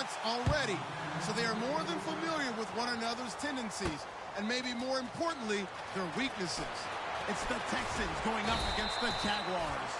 once already, so they are more than familiar with one another's tendencies, and maybe more importantly, their weaknesses. It's the Texans going up against the Jaguars.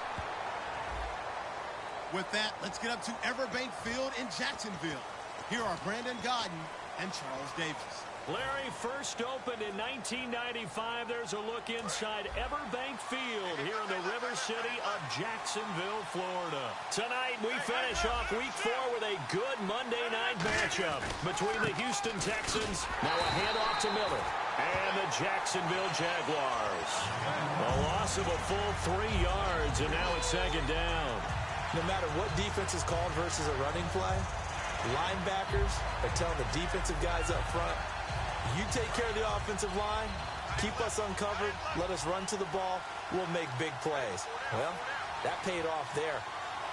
With that, let's get up to Everbank Field in Jacksonville. Here are Brandon Godden and Charles Davis. Larry, first opened in 1995. There's a look inside Everbank Field here in the River City of Jacksonville, Florida. Tonight, we finish off Week 4 with a good Monday night matchup between the Houston Texans, now a handoff to Miller, and the Jacksonville Jaguars. A loss of a full 3 yards, and now it's second down. No matter what defense is called versus a running play, linebackers are telling the defensive guys up front, you take care of the offensive line, keep us uncovered, let us run to the ball, we'll make big plays. Well, that paid off there.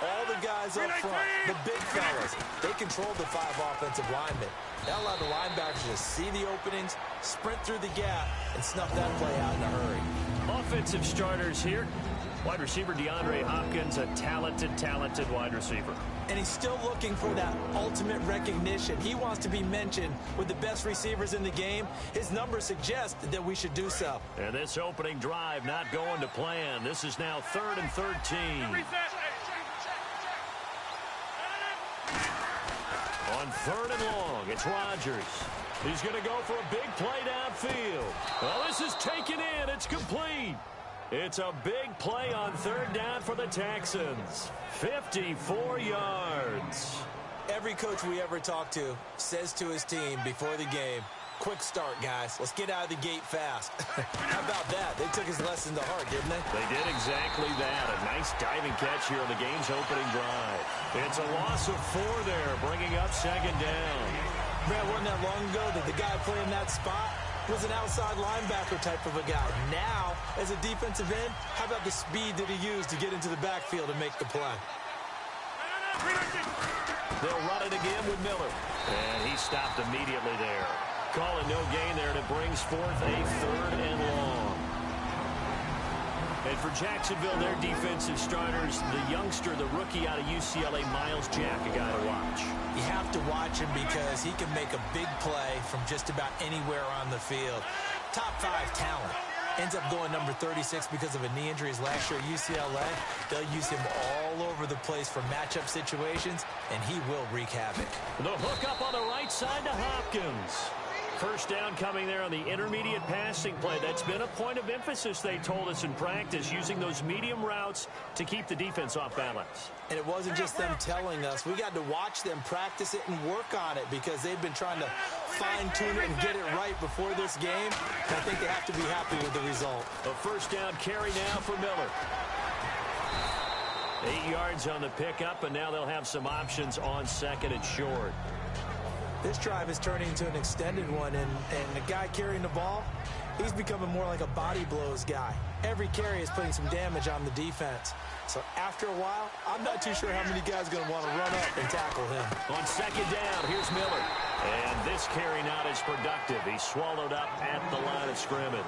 All the guys up front, the big fellas, they controlled the 5 offensive linemen. That allowed the linebackers to see the openings, sprint through the gap, and snuff that play out in a hurry. Offensive starters here. Wide receiver DeAndre Hopkins, a talented wide receiver. And he's still looking for that ultimate recognition. He wants to be mentioned with the best receivers in the game. His numbers suggest that we should do so. And this opening drive not going to plan. This is now 3rd and 13. On 3rd and long, it's Rodgers. He's going to go for a big play downfield. Well, this is taken in. It's complete. It's a big play on 3rd down for the Texans. 54 yards. Every coach we ever talk to says to his team before the game, quick start, guys. Let's get out of the gate fast. How about that? They took his lesson to heart, didn't they? They did exactly that. A nice diving catch here on the game's opening drive. It's a loss of 4 there, bringing up second down. Brad, wasn't that long ago that the guy playing that spot was an outside linebacker type of a guy. Now, as a defensive end, how about the speed that he used to get into the backfield and make the play? They'll run it again with Miller. And he stopped immediately there. Call it no gain there, and it brings forth a 3rd and long. And for Jacksonville, their defensive starters, the youngster, the rookie out of UCLA, Miles Jack, a guy to watch. You have to watch him because he can make a big play from just about anywhere on the field. Top 5 talent. Ends up going number 36 because of a knee injury last year at UCLA. They'll use him all over the place for matchup situations, and he will wreak havoc. The hook up on the right side to Hopkins. First down coming there on the intermediate passing play. That's been a point of emphasis, they told us in practice, using those medium routes to keep the defense off balance. And it wasn't just them telling us. We got to watch them practice it and work on it because they've been trying to fine-tune it and get it right before this game. And I think they have to be happy with the result. A first down carry now for Miller. 8 yards on the pickup, and now they'll have some options on 2nd and short. This drive is turning into an extended one, and the guy carrying the ball, he's becoming more like a body blows guy. Every carry is putting some damage on the defense. So after a while, I'm not too sure how many guys are going to want to run up and tackle him. On 2nd down, here's Miller. And this carry not as productive. He's swallowed up at the line of scrimmage.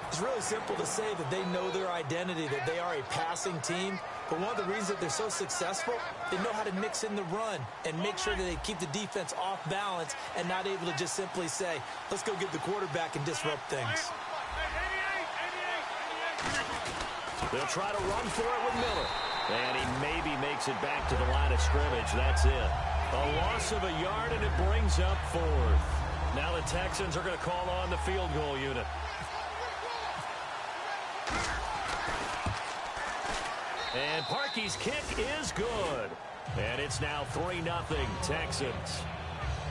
It's really simple to say that they know their identity, that they are a passing team. But one of the reasons that they're so successful, they know how to mix in the run and make sure that they keep the defense off balance and not able to just simply say, let's go get the quarterback and disrupt things. They'll try to run for it with Miller. And he maybe makes it back to the line of scrimmage. That's it. A loss of a yard, and it brings up 4th. Now the Texans are going to call on the field goal unit. And Parkey's kick is good. And it's now 3-0 Texans.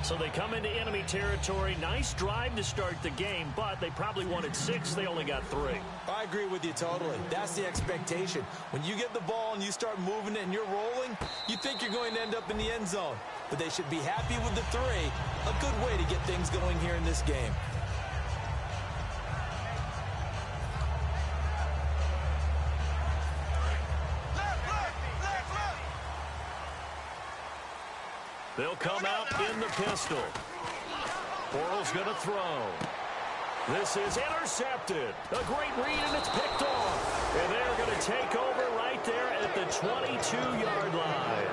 So they come into enemy territory. Nice drive to start the game, but they probably wanted 6. They only got 3. I agree with you totally. That's the expectation. When you get the ball and you start moving it and you're rolling, you think you're going to end up in the end zone. But they should be happy with the 3. A good way to get things going here in this game. They'll come out in the pistol. Bortles going to throw. This is intercepted. A great read, and it's picked off. And they're going to take over right there at the 22-yard line.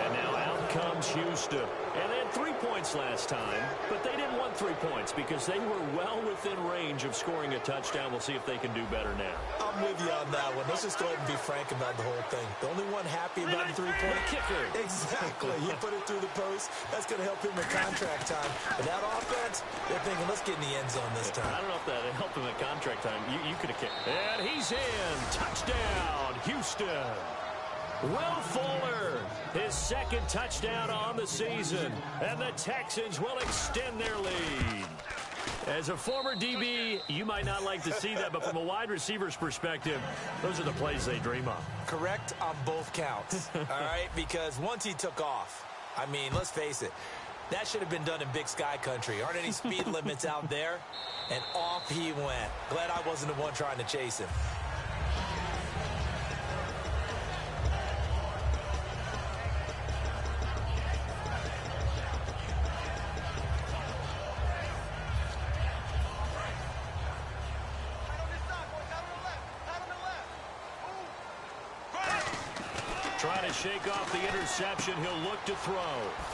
And now out comes Houston. And then had 3 points last time, but they didn't want 3 points because they were well within range of scoring a touchdown. We'll see if they can do better now. I'm with you on that one. Let's just go ahead and be frank about the whole thing. The only one happy about the 3-point kicker. Exactly. He put it through the post. That's going to help him in contract time. But that offense, they're thinking, let's get in the end zone this time. I don't know if that helped him at contract time. You could have kicked. And he's in. Touchdown, Houston. Will Fuller, his second touchdown on the season. And the Texans will extend their lead. As a former DB, you might not like to see that, but from a wide receiver's perspective, those are the plays they dream of. Correct on both counts, all right? Because once he took off, I mean, let's face it, that should have been done in Big Sky Country. Aren't any speed limits out there? And off he went. Glad I wasn't the one trying to chase him. Trying to shake off the interception. He'll look to throw.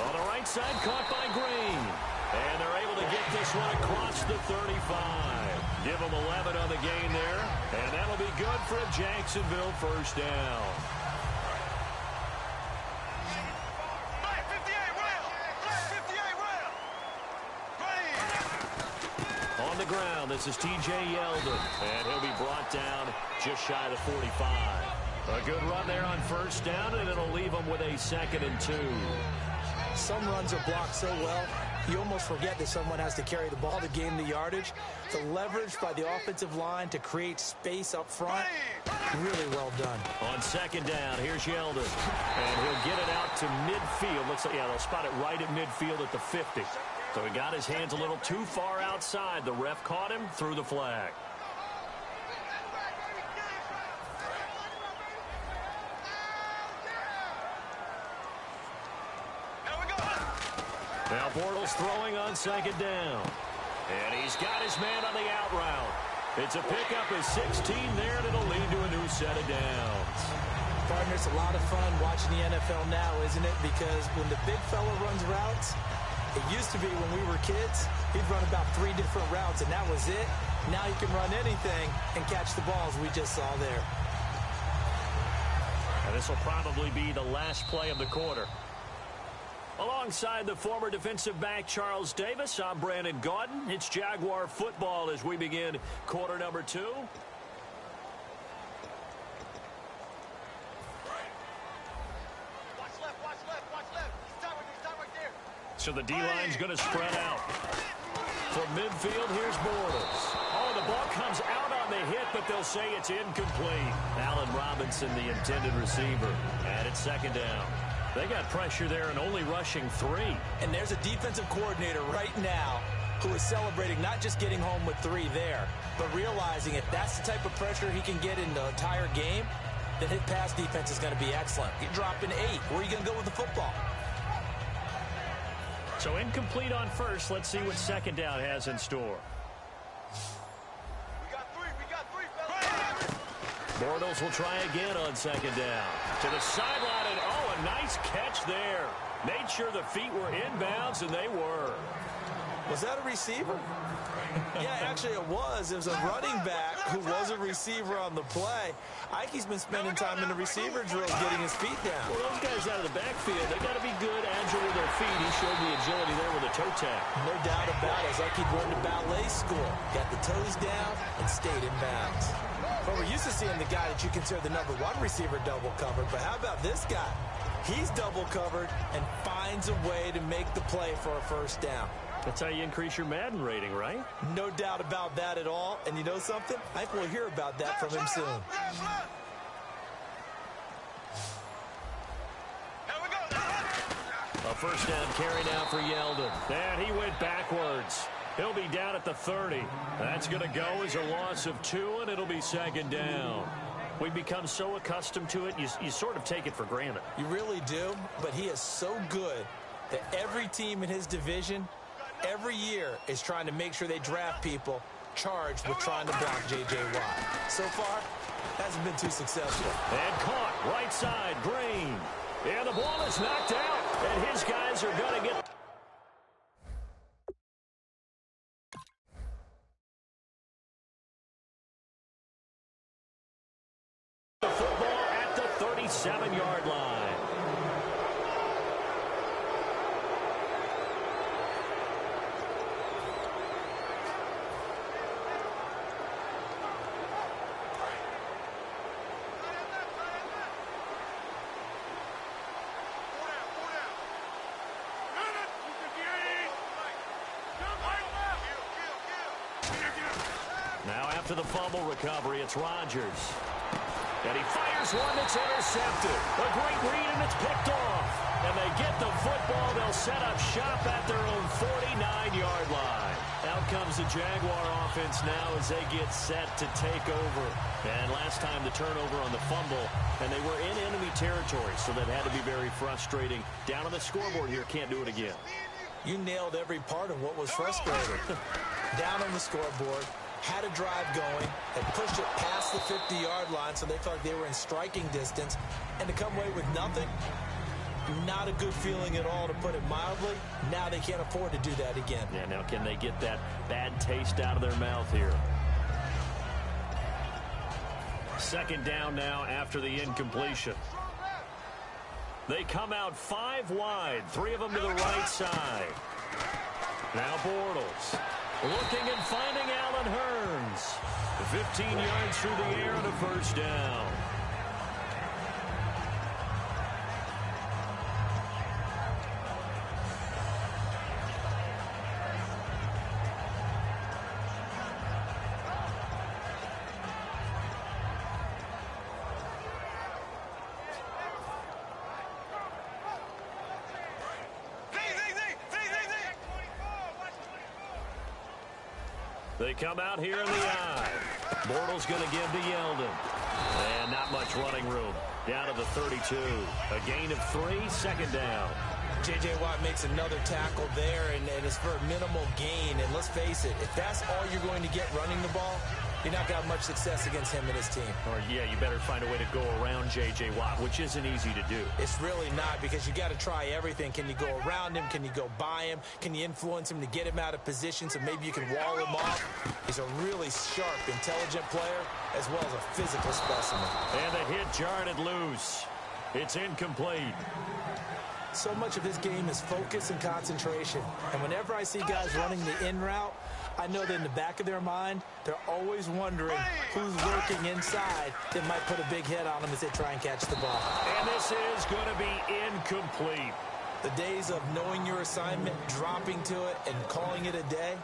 On the right side, caught by Green. And they're able to get this one across the 35. Give them 11 on the gain there. And that'll be good for a Jacksonville first down. On the ground, this is T.J. Yeldon. And he'll be brought down just shy of the 45. A good run there on first down, and it'll leave them with a 2nd and 2. Some runs are blocked so well, you almost forget that someone has to carry the ball to gain the yardage. The leverage by the offensive line to create space up front, really well done. On 2nd down, here's Yeldon. And he'll get it out to midfield. Looks like, yeah, they'll spot it right at midfield at the 50. So he got his hands a little too far outside. The ref caught him, threw the flag. Now Bortles throwing on 2nd down. And he's got his man on the out route. It's a pickup of 16 there, and it'll lead to a new set of downs. Partner, it's a lot of fun watching the NFL now, isn't it? Because when the big fella runs routes, it used to be when we were kids, he'd run about 3 different routes, and that was it. Now he can run anything and catch the balls we just saw there. And this will probably be the last play of the quarter. Alongside the former defensive back Charles Davis, I'm Brandon Gaudin. It's Jaguar football as we begin quarter number 2. So the D-line's going to spread out. From midfield, here's Bortles. Oh, the ball comes out on the hit, but they'll say it's incomplete. Allen Robinson, the intended receiver. And it's 2nd down. They got pressure there and only rushing 3. And there's a defensive coordinator right now who is celebrating not just getting home with 3 there, but realizing if that's the type of pressure he can get in the entire game, then his pass defense is going to be excellent. You're dropping 8. Where are you going to go with the football? So incomplete on first. Let's see what 2nd down has in store. We got three, fellas. Bortles will try again on 2nd down. To the sideline, and oh, a nice catch there. Made sure the feet were inbounds, and they were. Was that a receiver? Yeah, actually it was. It was a running back who was a receiver on the play. Ike's been spending time in the receiver drills getting his feet down. Well, those guys out of the backfield, they got to be good, agile with their feet. He showed the agility there with a toe tap. No doubt about it. It's like he'd run to ballet school. Got the toes down and stayed in bounds. Well, we're used to seeing the guy that you consider the #1 receiver double covered, but how about this guy? He's double covered and finds a way to make the play for a first down. That's how you increase your Madden rating, right? No doubt about that at all. And you know something? I think we'll hear about that from him soon. A first down carry now for Yeldon. And he went backwards. He'll be down at the 30. That's going to go as a loss of 2, and it'll be 2nd down. We've become so accustomed to it, you sort of take it for granted. You really do, but he is so good that every team in his division every year is trying to make sure they draft people charged with trying to block J.J. Watt. So far, hasn't been too successful. And caught, right side, Green. And the ball is knocked out, and his guys are going to get... 7-yard line. Now after the fumble recovery, it's Rodgers. And he fires one that's intercepted. A great read, and it's picked off. And they get the football. They'll set up shop at their own 49-yard line. Out comes the Jaguar offense now as they get set to take over. And last time the turnover on the fumble, and they were in enemy territory, so that had to be very frustrating. Down on the scoreboard here, can't do it again. You nailed every part of what was frustrating. Down on the scoreboard, had a drive going, and pushed it past the 50-yard line so they felt like they were in striking distance, and to come away with nothing, not a good feeling at all, to put it mildly. Now they can't afford to do that again. Yeah, now can they get that bad taste out of their mouth here? Second down now after the incompletion. They come out 5 wide, 3 of them to the right side. Now Bortles looking and finding Allen Hurns. 15 yards through the air and a first down. They come out here in the eye. Bortles going to give to Yeldon. And not much running room. Down to the 32. A gain of 3, second down. J.J. Watt makes another tackle there, and it's for a minimal gain. And let's face it, if that's all you're going to get running the ball, you're not going to have much success against him and his team. Or, yeah, you better find a way to go around J.J. Watt, which isn't easy to do. It's really not, because you got to try everything. Can you go around him? Can you go by him? Can you influence him to get him out of position so maybe you can wall him off? He's a really sharp, intelligent player, as well as a physical specimen. And the hit jarred it loose. It's incomplete. So much of his game is focus and concentration. And whenever I see guys running the in route, I know that in the back of their mind, they're always wondering who's lurking inside that might put a big hit on them as they try and catch the ball. And this is going to be incomplete. The days of knowing your assignment, dropping to it, and calling it a day,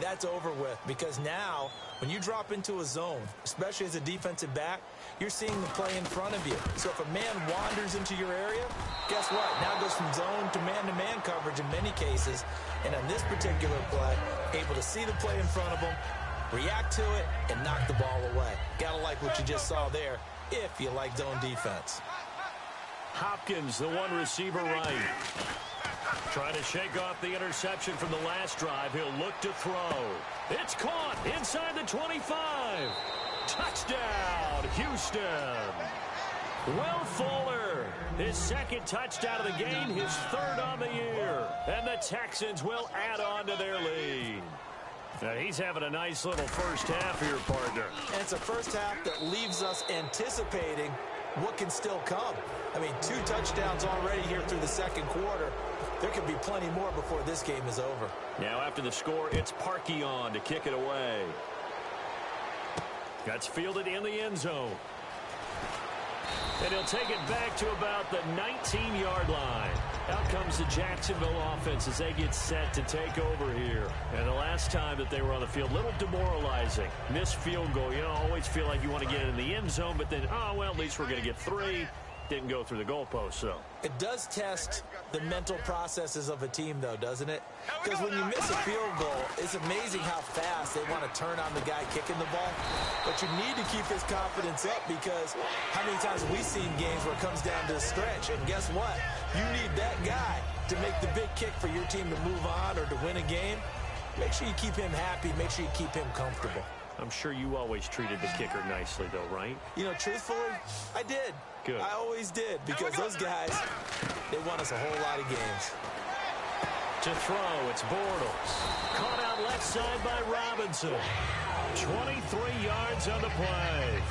that's over with. Because now, when you drop into a zone, especially as a defensive back, you're seeing the play in front of you. So if a man wanders into your area, guess what? Now it goes from zone to man-to-man coverage in many cases. And on this particular play, able to see the play in front of him, react to it, and knock the ball away. Gotta like what you just saw there, if you like zone defense. Hopkins, the one receiver right. Trying to shake off the interception from the last drive. He'll look to throw. It's caught inside the 25. Touchdown, Houston. Will Fuller, his second touchdown of the game, his third on the year. And the Texans will add on to their lead. Now he's having a nice little first half here, partner. And it's a first half that leaves us anticipating what can still come. I mean, 2 touchdowns already here through the second quarter. There could be plenty more before this game is over. Now after the score, it's Parkey on to kick it away. That's fielded in the end zone. And he'll take it back to about the 19-yard line. Out comes the Jacksonville offense as they get set to take over here. And the last time that they were on the field, a little demoralizing. Missed field goal. You know, always feel like you want to get it in the end zone, but then, oh, well, at least we're going to get 3. Didn't go through the goalpost, so. It does test the mental processes of a team, though, doesn't it? Because when you miss a field goal, it's amazing how fast they want to turn on the guy kicking the ball. But you need to keep his confidence up, because how many times have we seen games where it comes down to a stretch? And guess what? You need that guy to make the big kick for your team to move on or to win a game. Make sure you keep him happy. Make sure you keep him comfortable. I'm sure you always treated the kicker nicely, though, right? You know, truthfully, I did. Good. I always did, because those guys, they won us a whole lot of games. To throw, it's Bortles. Caught out left side by Robinson. 23 yards on the play.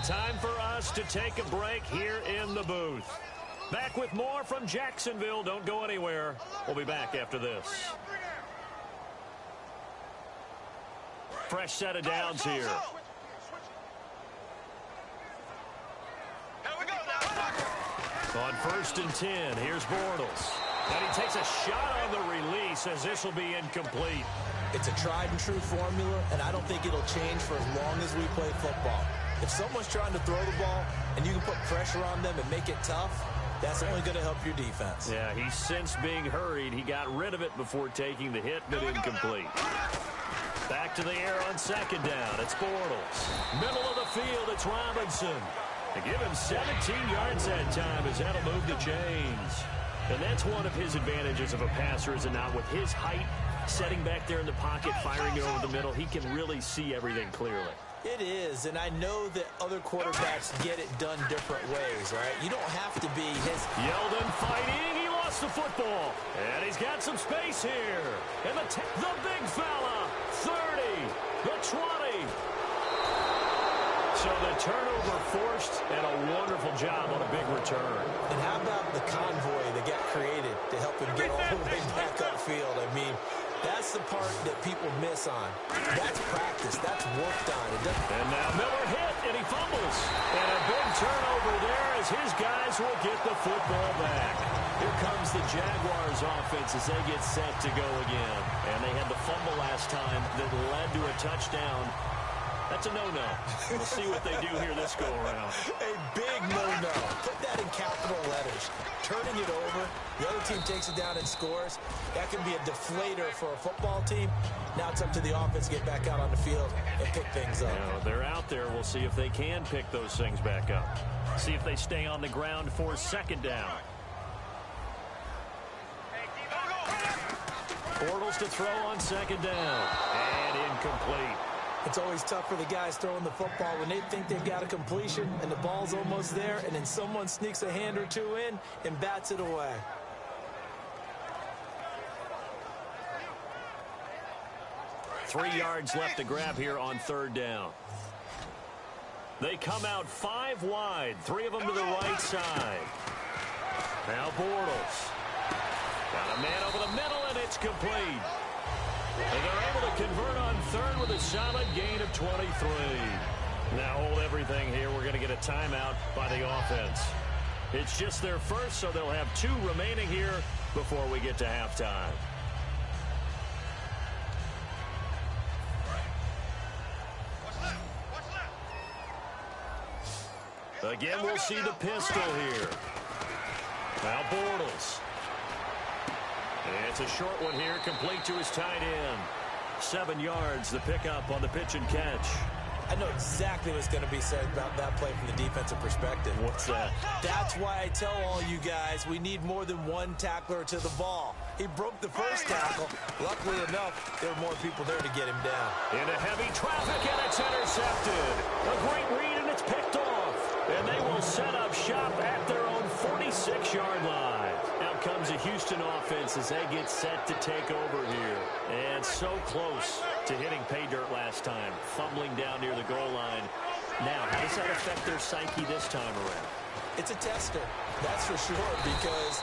time for us to take a break here in the booth. Back with more from Jacksonville. Don't go anywhere. We'll be back after this. Fresh set of downs here. On 1st and 10, here's Bortles. And he takes a shot on the release as this will be incomplete. It's a tried-and-true formula, and I don't think it'll change for as long as we play football. If someone's trying to throw the ball and you can put pressure on them and make it tough, that's only going to help your defense. Yeah, he's since being hurried. He got rid of it before taking the hit, but incomplete. Back to the air on 2nd down. It's Bortles. Middle of the field, it's Robinson. They give him 17 yards that time as that'll move the chains. And that's one of his advantages of a passer, is it not? With his height, setting back there in the pocket, firing it over the middle, he can really see everything clearly. It is, and I know that other quarterbacks get it done different ways, right? You don't have to be his... Yeldon fighting. He lost the football. And he's got some space here. And the big fella. 30. The 20. So the turnover forced, and a wonderful job on a big return. And how about the convoy that got created to help him get all the way back upfield? I mean, that's the part that people miss on. That's practice. That's worked on. And now Miller hit, and he fumbles. And a big turnover there as his guys will get the football back. Here comes the Jaguars offense as they get set to go again. And they had the fumble last time that led to a touchdown. That's a no-no. We'll see what they do here this go-around. A big no-no. Put that in capital letters. Turning it over, the other team takes it down and scores. That can be a deflator for a football team. Now it's up to the offense to get back out on the field and pick things up. You know, they're out there. We'll see if they can pick those things back up. See if they stay on the ground for 2nd down. Bortles to throw on 2nd down. And incomplete. It's always tough for the guys throwing the football when they think they've got a completion and the ball's almost there, and then someone sneaks a hand or two in and bats it away. Three yards left to grab here on 3rd down. They come out 5 wide, 3 of them to the right side. Now Bortles. Got a man over the middle, and it's complete. And they're able to convert on 3rd with a solid gain of 23. Now hold everything here. We're going to get a timeout by the offense. It's just their first, so they'll have 2 remaining here before we get to halftime. Again, we'll see the pistol here. Now Bortles. It's a short one here, complete to his tight end. 7 yards, the pickup on the pitch and catch. I know exactly what's going to be said about that play from the defensive perspective. What's that? That's why I tell all you guys we need more than one tackler to the ball. He broke the first tackle. Luckily enough, there were more people there to get him down. Into heavy traffic, and it's intercepted. A great read, and it's picked off. And they will set up shop at their own 46-yard line. Now comes the Houston offense as they get set to take over here. And so close to hitting pay dirt last time, fumbling down near the goal line. Now, how does that affect their psyche this time around? It's a tester, that's for sure, because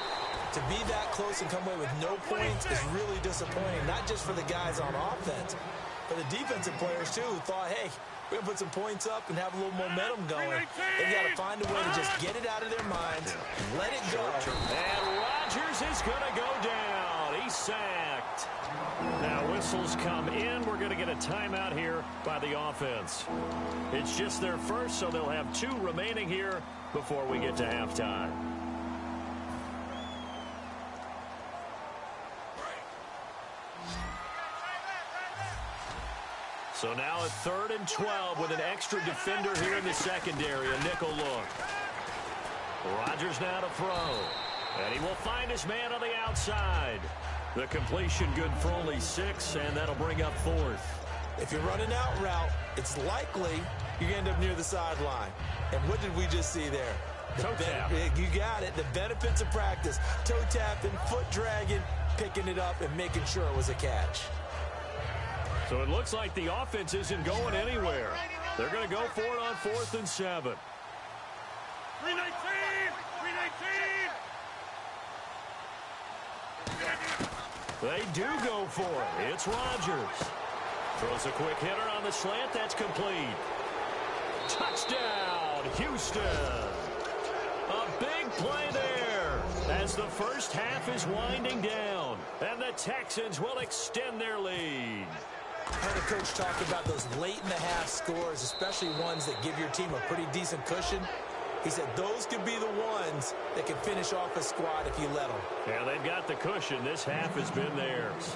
to be that close and come away with no points is really disappointing, not just for the guys on offense, but the defensive players, too, who thought, hey, we're going to put some points up and have a little momentum going. They've got to find a way to just get it out of their minds, let it go. And Rodgers is going to go down. He's sacked. Now whistles come in. We're going to get a timeout here by the offense. It's just their first, so they'll have 2 remaining here before we get to halftime. So now a 3rd and 12 with an extra defender here in the secondary, a nickel look. Rodgers now to throw. And he will find his man on the outside. The completion good for only 6, and that'll bring up 4th. If you're running out route, it's likely you end up near the sideline. And what did we just see there? Toe tap. You got it. The benefits of practice. Toe tapping, foot dragging, picking it up, and making sure it was a catch. So it looks like the offense isn't going anywhere. They're going to go for it on 4th and 7. 319! 319! They do go for it. It's Rodgers. Throws a quick hitter on the slant. That's complete. Touchdown, Houston. A big play there as the first half is winding down. And the Texans will extend their lead. I heard a coach talk about those late-in-the-half scores, especially ones that give your team a pretty decent cushion. He said those could be the ones that can finish off a squad if you let them. Yeah, they've got the cushion. This half has been theirs.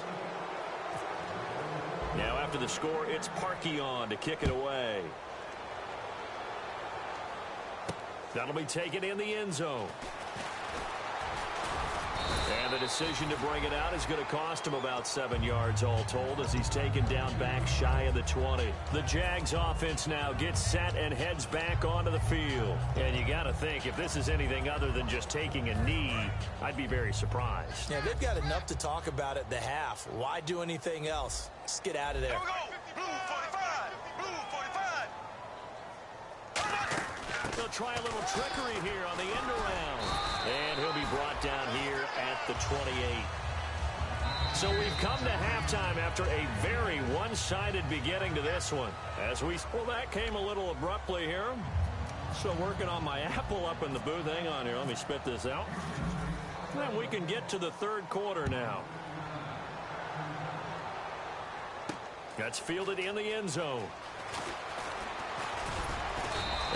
Now after the score, it's Parkey on to kick it away. That'll be taken in the end zone. And the decision to bring it out is going to cost him about 7 yards all told as he's taken down back shy of the 20. The Jags offense now gets set and heads back onto the field. And you got to think, if this is anything other than just taking a knee, I'd be very surprised. Yeah, they've got enough to talk about at the half. Why do anything else? Just get out of there. Here we go. Blue 45. Blue 45. They'll try a little trickery here on the end around. And he'll be brought down here at the 28. So we've come to halftime after a very one-sided beginning to this one. Well, that came a little abruptly here. So working on my apple up in the booth. Hang on here. Let me spit this out. And we can get to the third quarter now. That's fielded in the end zone.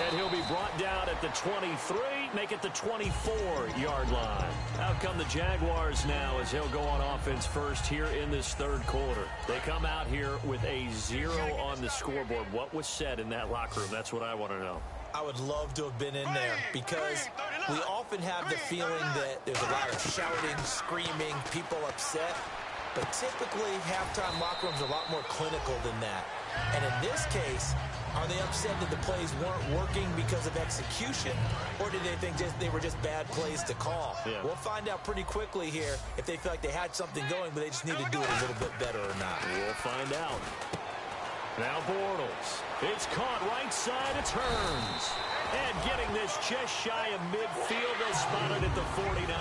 And he'll be brought down at the 23, make it the 24-yard line. Out come the Jaguars now as he'll go on offense first here in this third quarter. They come out here with a 0 on the scoreboard. What was said in that locker room? That's what I want to know. I would love to have been in there because we often have the feeling that there's a lot of shouting, screaming, people upset. But typically, halftime locker rooms are a lot more clinical than that. And in this case, are they upset that the plays weren't working because of execution, or did they think they were just bad plays to call? Yeah. We'll find out pretty quickly here if they feel like they had something going, but they just need to do it a little bit better or not. We'll find out. Now Bortles. It's caught right side. It turns. And getting this just shy of midfield. They spotted at the 49.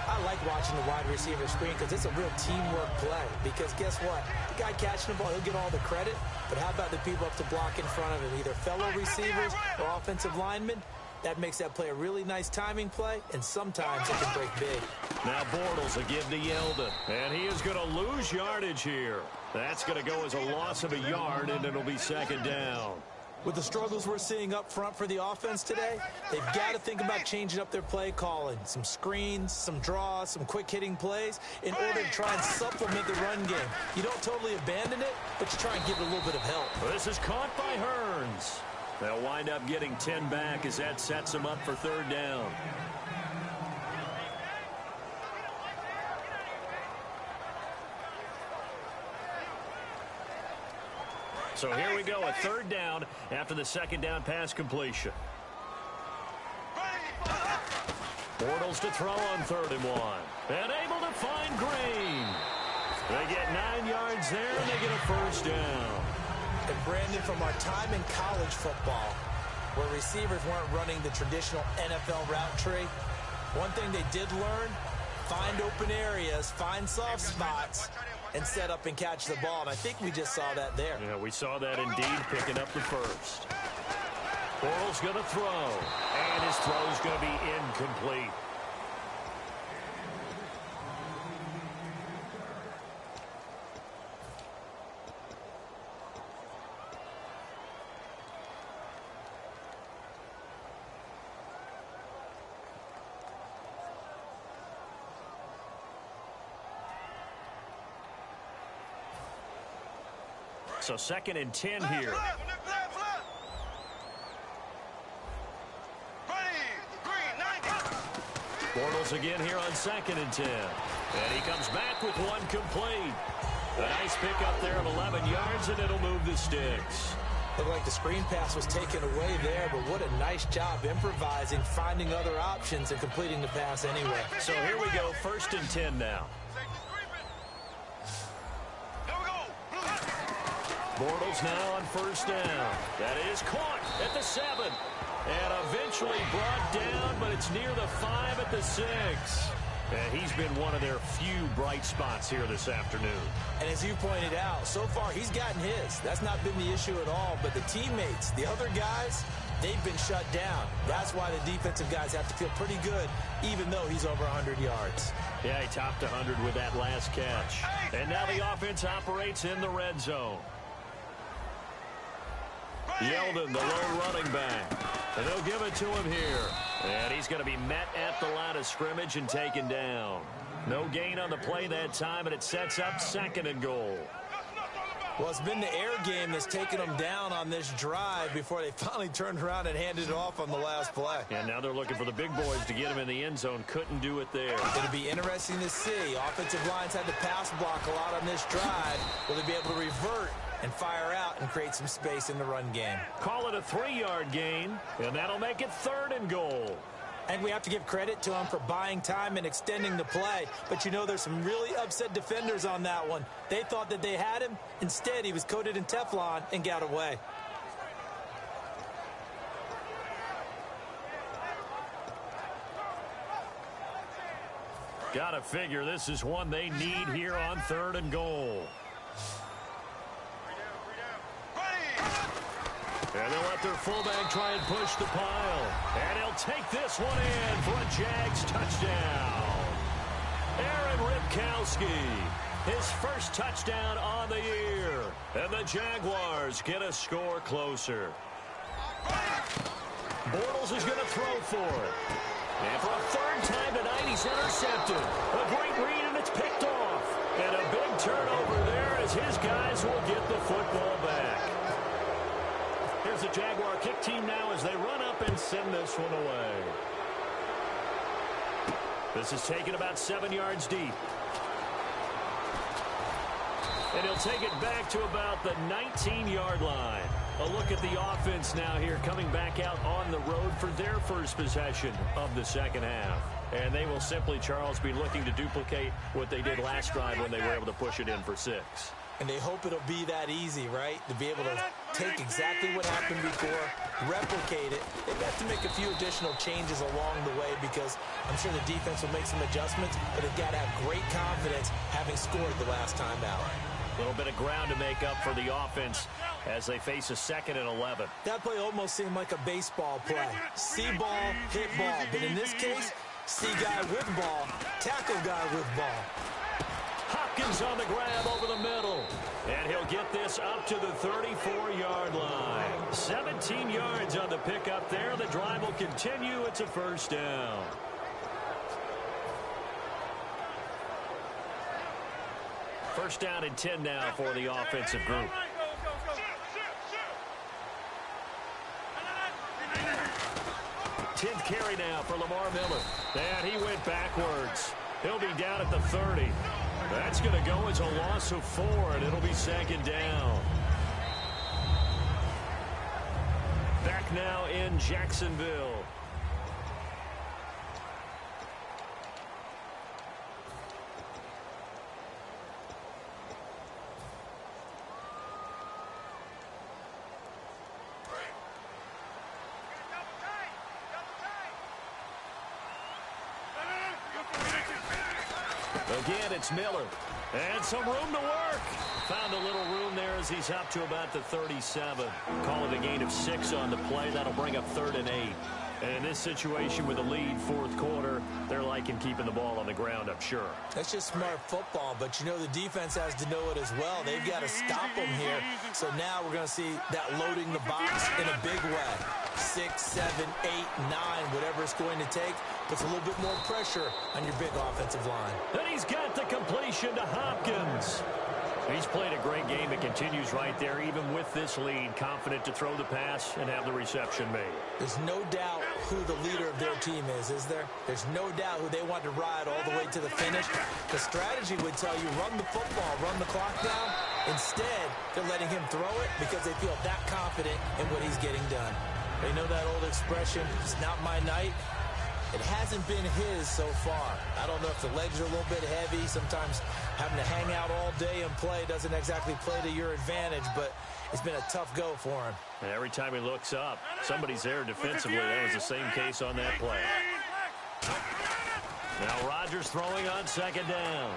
I like watching the wide receiver screen because it's a real teamwork play. Because guess what? The guy catching the ball, he'll get all the credit. But how about the people up to block in front of him? Either fellow receivers or offensive linemen. That makes that play a really nice timing play, and sometimes it can break big. Now Bortles again to Yeldon. And he is going to lose yardage here. That's going to go as a loss of a yard, and it'll be second down. With the struggles we're seeing up front for the offense today, they've got to think about changing up their play calling. Some screens, some draws, some quick-hitting plays in order to try and supplement the run game. You don't totally abandon it, but you try and give it a little bit of help. This is caught by Hearns. They'll wind up getting 10 back as that sets them up for third down. So here we go, a third down after the second down pass completion. Bortles to throw on 3rd and 1. And able to find Green. They get 9 yards there, and they get a first down. And Brandon, from our time in college football, where receivers weren't running the traditional NFL route tree, one thing they did learn, find open areas, find soft spots, and set up and catch the ball. And I think we just saw that there. Yeah, we saw that indeed, picking up the first. Bortles going to throw, and his throw is going to be incomplete. So 2nd and 10 here. Bortles again here on 2nd and 10. And he comes back with one complete. A nice pickup there of 11 yards, and it'll move the sticks. Looked like the screen pass was taken away there, but what a nice job improvising, finding other options, and completing the pass anyway. So here we go, 1st and 10 now. Bortles now on first down. That is caught at the 7. And eventually brought down, but it's near the 5 at the 6. And he's been one of their few bright spots here this afternoon. And as you pointed out, so far he's gotten his. That's not been the issue at all. But the teammates, the other guys, they've been shut down. That's why the defensive guys have to feel pretty good, even though he's over 100 yards. Yeah, he topped 100 with that last catch. And now the offense operates in the red zone. Yeldon, the lone running back. And they'll give it to him here. And he's going to be met at the line of scrimmage and taken down. No gain on the play that time, and it sets up 2nd and goal. Well, it's been the air game that's taken them down on this drive before they finally turned around and handed it off on the last play. And now they're looking for the big boys to get him in the end zone. Couldn't do it there. It'll be interesting to see. Offensive lines had to pass block a lot on this drive. Will they be able to revert and fire out and create some space in the run game? Call it a 3-yard gain, and that'll make it 3rd and goal. And we have to give credit to him for buying time and extending the play. But, you know, there's some really upset defenders on that one. They thought that they had him. Instead, he was coated in Teflon and got away. Gotta figure this is one they need here on 3rd and goal. And they'll let their fullback try and push the pile. And he'll take this one in for a Jags touchdown. Aaron Ripkowski, his first touchdown on the year. And the Jaguars get a score closer. Bortles is going to throw for it. And for a 3rd time tonight, he's intercepted. A great read, and it's picked off. And a big turnover there as his guys will get the football back. Here's the Jaguar kick team now as they run up and send this one away. This is taken about 7 yards deep. And he'll take it back to about the 19-yard line. A look at the offense now here coming back out on the road for their first possession of the second half. And they will simply, Charles, be looking to duplicate what they did last drive when they were able to push it in for 6. And they hope it'll be that easy, right? To be able to take exactly what happened before, replicate it. They've got to make a few additional changes along the way because I'm sure the defense will make some adjustments, but they've got to have great confidence having scored the last time out. A little bit of ground to make up for the offense as they face a 2nd and 11. That play almost seemed like a baseball play. See ball, hit ball. But in this case, see guy with ball, tackle guy with ball. Hopkins on the grab over the middle. And he'll get this up to the 34-yard line. 17 yards on the pickup there. The drive will continue. It's a 1st down. First down and 10 now for the offensive group. Tenth carry now for Lamar Miller. And he went backwards. He'll be down at the 30. That's going to go as a loss of 4, and it'll be 2nd down. Back now in Jacksonville. Again, it's Miller. And some room to work. Found a little room there as he's up to about the 37. Call it a gain of 6 on the play. That'll bring up 3rd and 8. And in this situation with a lead 4th quarter, they're liking keeping the ball on the ground, I'm sure. That's just smart football, but you know the defense has to know it as well. They've got to stop them here. So now we're going to see that loading the box in a big way. 6, 7, 8, 9, whatever it's going to take, puts a little bit more pressure on your big offensive line. And he's got the completion to Hopkins. He's played a great game. It continues right there, even with this lead, confident to throw the pass and have the reception made. There's no doubt who the leader of their team is there? There's no doubt who they want to ride all the way to the finish. The strategy would tell you run the football, run the clock down. Instead, they're letting him throw it because they feel that confident in what he's getting done. They know that old expression, it's not my night. It hasn't been his so far. I don't know if the legs are a little bit heavy. Sometimes having to hang out all day and play doesn't exactly play to your advantage, but it's been a tough go for him. And every time he looks up, somebody's there defensively. That was the same case on that play. Now Rodgers throwing on second down.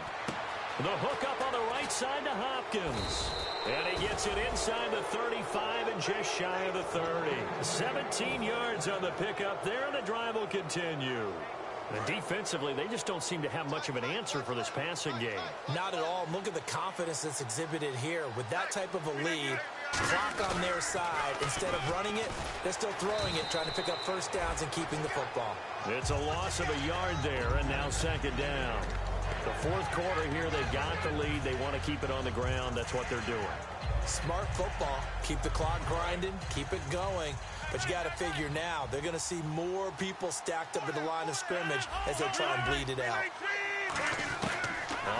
The hook up on the right side to Hopkins. And he gets it inside the 35 and just shy of the 30. 17 yards on the pickup there, and the drive will continue. And defensively, they just don't seem to have much of an answer for this passing game. Not at all. Look at the confidence that's exhibited here. With that type of a lead, clock on their side, instead of running it, they're still throwing it, trying to pick up first downs and keeping the football. It's a loss of a yard there, and now second down. The fourth quarter here, they've got the lead. They want to keep it on the ground. That's what they're doing. Smart football. Keep the clock grinding. Keep it going. But you got to figure now, they're going to see more people stacked up at the line of scrimmage as they try and bleed it out.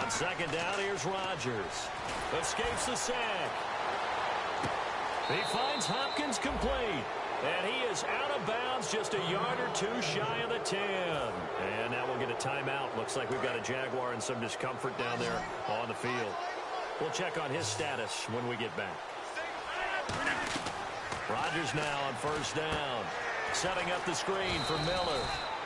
On second down, here's Rodgers. Escapes the sack. He finds Hopkins complete. And he is out of bounds, just a yard or two shy of the 10. And now we'll get a timeout. Looks like we've got a Jaguar in some discomfort down there on the field. We'll check on his status when we get back. Rodgers now on first down. Setting up the screen for Miller.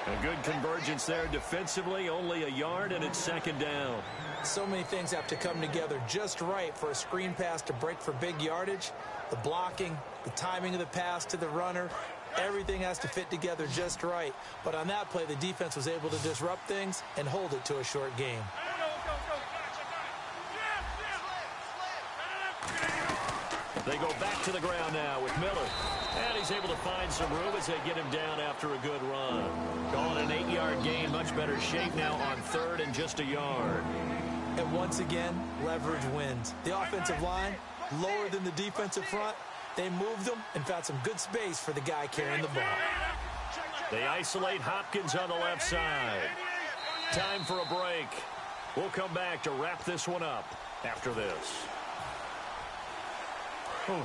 A good convergence there defensively, only a yard, and it's second down. So many things have to come together just right for a screen pass to break for big yardage. The blocking, the timing of the pass to the runner, everything has to fit together just right. But on that play, the defense was able to disrupt things and hold it to a short game. They go back to the ground now with Miller. And he's able to find some room as they get him down after a good run. Calling an 8-yard gain, much better shape now on third and just a yard. And once again, leverage wins. The offensive line, lower than the defensive front. They moved them and found some good space for the guy carrying the ball. They isolate Hopkins on the left side. Time for a break. We'll come back to wrap this one up after this.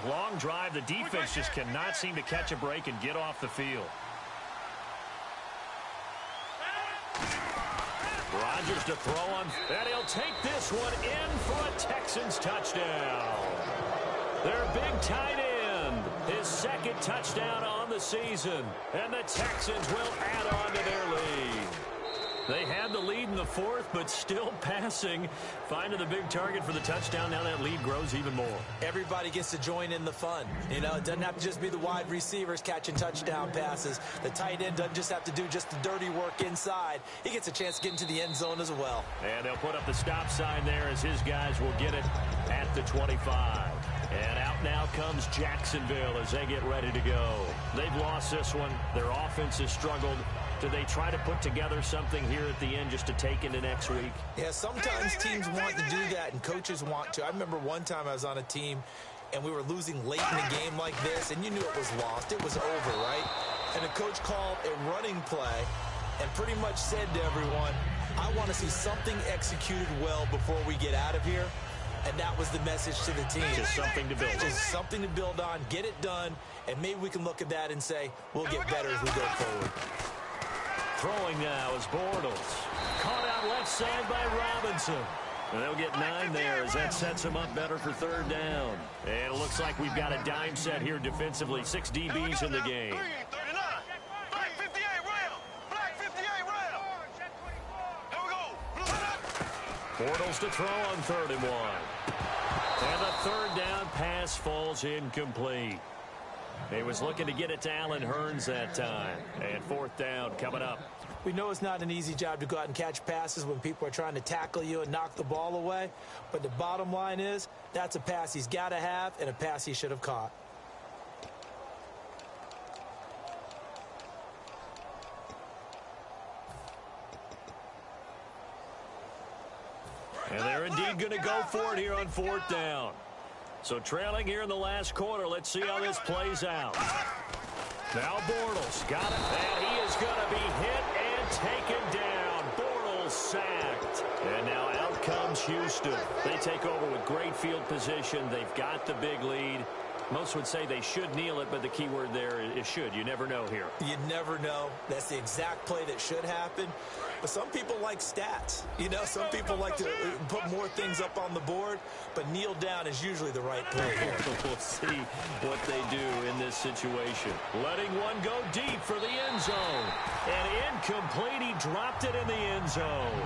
Long drive. The defense just cannot seem to catch a break and get off the field. Rodgers to throw on, and he'll take this one in for a Texans touchdown. Their big tight end, his second touchdown on the season, and the Texans will add on to their lead. They had the lead in the fourth, but still passing. Finding the big target for the touchdown. Now that lead grows even more. Everybody gets to join in the fun. You know, it doesn't have to just be the wide receivers catching touchdown passes. The tight end doesn't just have to do just the dirty work inside. He gets a chance to get into the end zone as well. And they'll put up the stop sign there as his guys will get it at the 25. And out now comes Jacksonville as they get ready to go. They've lost this one. Their offense has struggled. Do they try to put together something here at the end just to take into next week? Yeah, sometimes teams want to do that and coaches want to. I remember one time I was on a team and we were losing late in a game like this, and you knew it was lost. It was over, right? And the coach called a running play and pretty much said to everyone, I want to see something executed well before we get out of here. And that was the message to the team. Just something to build on. Just something to build on, get it done, and maybe we can look at that and say, we'll get better as we go forward. Throwing now is Bortles. Caught out left side by Robinson. And they'll get 9 there as that sets them up better for third down. And it looks like we've got a dime set here defensively. 6 DBs in the game. Bortles to throw on 3rd and 1. And the third down pass falls incomplete. He was looking to get it to Allen Hurns that time. And 4th down coming up. We know it's not an easy job to go out and catch passes when people are trying to tackle you and knock the ball away. But the bottom line is, that's a pass he's got to have and a pass he should have caught. And they're indeed going to go for it here on 4th down. So trailing here in the last quarter. Let's see how this plays out. Now Bortles got it. And he is going to be hit and taken down. Bortles sacked. And now out comes Houston. They take over with great field position. They've got the big lead. Most would say they should kneel it, but the key word there is should. You never know here. You never know. That's the exact play that should happen. But some people like stats. You know, some people like to put more things up on the board, but kneel down is usually the right play here. We'll see what they do in this situation. Letting one go deep for the end zone. And incomplete. He dropped it in the end zone.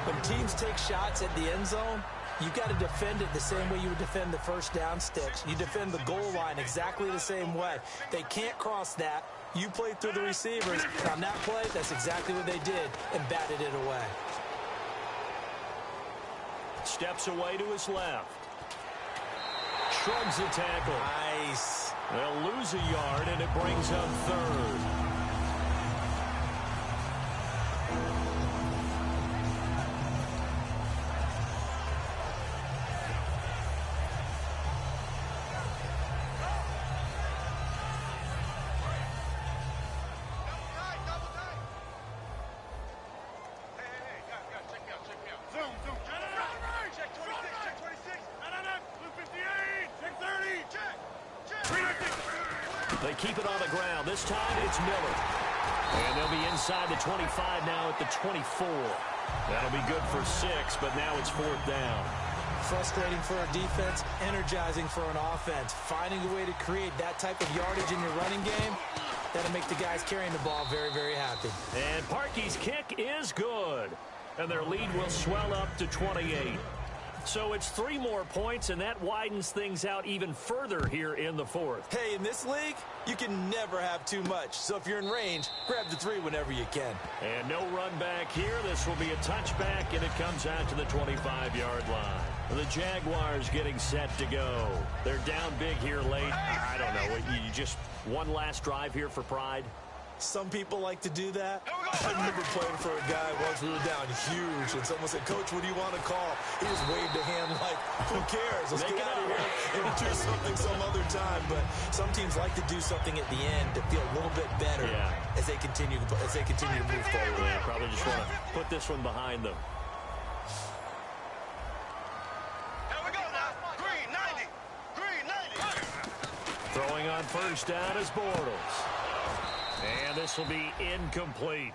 When teams take shots at the end zone, you've got to defend it the same way you would defend the first down sticks. You defend the goal line exactly the same way. They can't cross that. You played through the receivers. On that play, that's exactly what they did and batted it away. Steps away to his left. Shrugs the tackle. Nice. They'll lose a yard, and it brings up third. They keep it on the ground. This time it's Miller. And they'll be inside the 25 now at the 24. That'll be good for 6, but now it's 4th down. Frustrating for a defense, energizing for an offense. Finding a way to create that type of yardage in your running game, that'll make the guys carrying the ball very, very happy. And Parkey's kick is good. And their lead will swell up to 28. So it's 3 more points, and that widens things out even further here in the 4th. Hey, in this league, you can never have too much. So if you're in range, grab the 3 whenever you can. And no run back here. This will be a touchback, and it comes out to the 25-yard line. The Jaguars getting set to go. They're down big here late. I don't know. You just one last drive here for pride? Some people like to do that. I remember playing for a guy once we were down huge, and someone said, "Coach, what do you want to call?" He just waved a hand like, who cares? Let's get out of here and do something some other time. But some teams like to do something at the end to feel a little bit better as they continue to move forward. Yeah, probably just want to put this one behind them. Here we go now. Green 90. Green 90. Throwing on first down is Bortles. And this will be incomplete.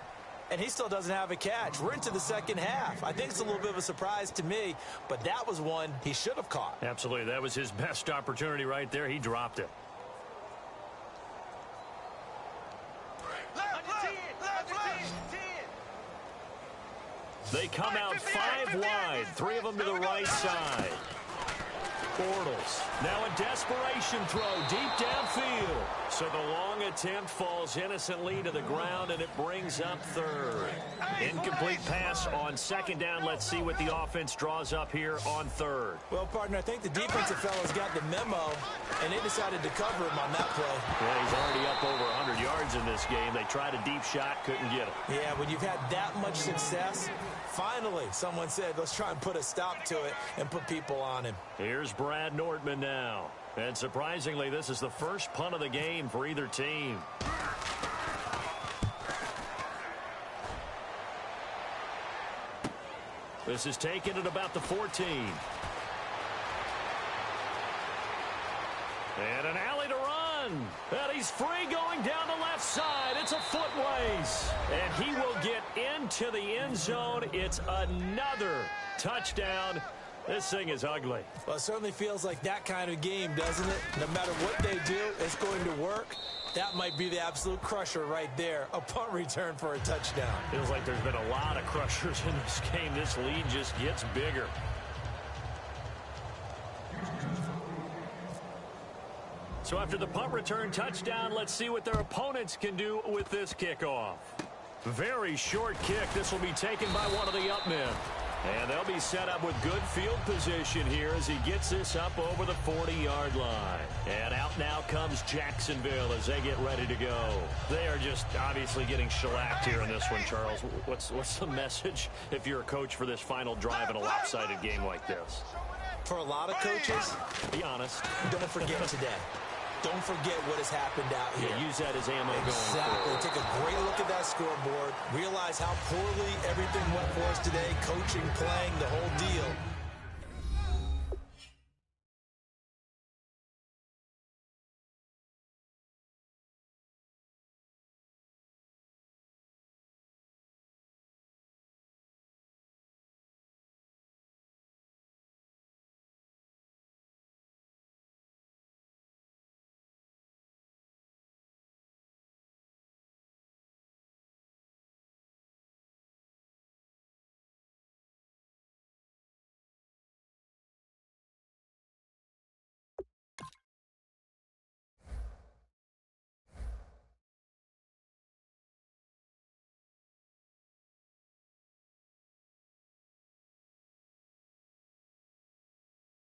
And he still doesn't have a catch. We're into the second half. I think it's a little bit of a surprise to me, but that was one he should have caught. Absolutely. That was his best opportunity right there. He dropped it. They come out 5 wide. 3 of them to the right side. Bortles. Now a desperation throw deep downfield. So the long attempt falls innocently to the ground, and it brings up third. Incomplete pass on second down. Let's see what the offense draws up here on third. Well, partner, I think the defensive fellas got the memo, and they decided to cover him on that play. Yeah, he's already up over 100 yards in this game. They tried a deep shot, couldn't get it. Yeah, when you've had that much success, finally someone said, let's try and put a stop to it and put people on him. Here's Brad Nordman now. And surprisingly, this is the first punt of the game for either team. This is taken at about the 14. And an alley to run. And he's free going down the left side. It's a foot race. And he will get into the end zone. It's another touchdown. This thing is ugly. Well, it certainly feels like that kind of game, doesn't it? No matter what they do, it's going to work. That might be the absolute crusher right there. A punt return for a touchdown. Feels like there's been a lot of crushers in this game. This lead just gets bigger. So after the punt return touchdown, let's see what their opponents can do with this kickoff. Very short kick. This will be taken by one of the up men. And they'll be set up with good field position here as he gets this up over the 40-yard line. And out now comes Jacksonville as they get ready to go. They are just obviously getting shellacked here in this one, Charles. What's the message if you're a coach for this final drive in a lopsided game like this? For a lot of coaches, be honest, don't forget today. Don't forget what has happened out here. Yeah, use that as ammo exactly. going forward. Take a great look at that scoreboard. Realize how poorly everything went for us today. Coaching, playing, the whole deal.